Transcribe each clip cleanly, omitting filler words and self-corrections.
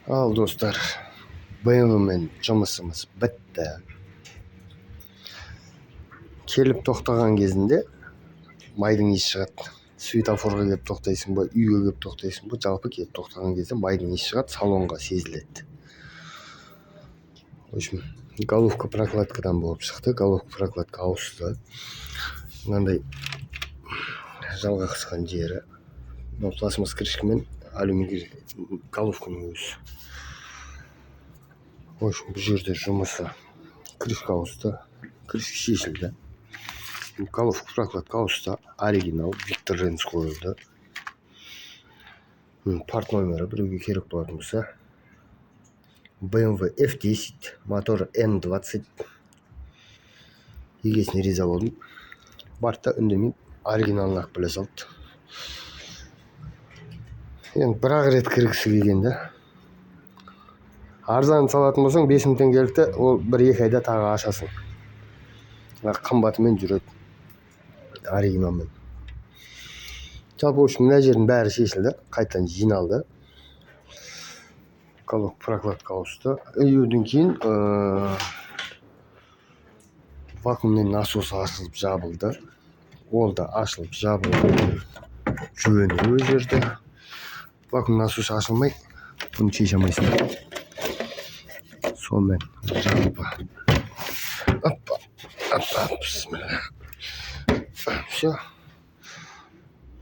Al dostlar, BMW'мен жұмысымыз бітті. Келіп тоқтаған кезінде майдың иісі шығады. Светофорға келіп тоқтайсың ба, үйге келіп тоқтайсың ба, жалпы келіп тоқтаған кезде майдың иісі шығады, салонға сезіледі. В общем, головка прокладкадан болып шықты. Головка прокладка ауысты. Мынандай жалға қысқан жері. Пластмасс крышкамен алюминий головканың өзі. В общем, бұл жерде жұмысы. Крышка ауысты. Крышка шешілді. Головка прокладка ауысты. Оригинал Виктор Ренц қойылды. Парт номері біреуге керек болатын болса. BMW F10, моторы N20. Егесіне риза болдым. Бартта үндемей оригиналын ақ біле салды. Енді бір-ақ рет кіргісі келгенде. Арзан салатын болсаң 5000 теңгелікті, ол 1-2 айда тағы ашасың. Қымбатымен жүреді. Оригиналмен. Жалпы үшін мына жердің бәрі шешілді, қайтадан жиналды. Головка прокладка ауысты. Үйден кейін вакуумный насос ашылып жабылды. Ол да ашылып жабылды. Жөні өз жерде. Вакуум насос ашылмай, бұны шеше алмайсың. Сонымен жалпы. Опа. Все.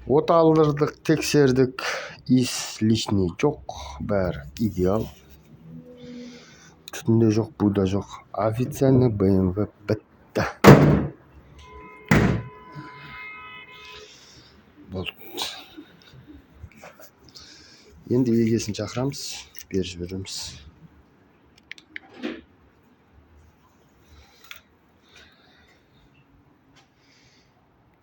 От алдырдық, тексердік. Иіс лишний жоқ. Бәрі идеал. Түтінде жоқ, буда жоқ. Официальный BMW бітті. Болды. Енді егесін шақырамыз, беріп жібереміз.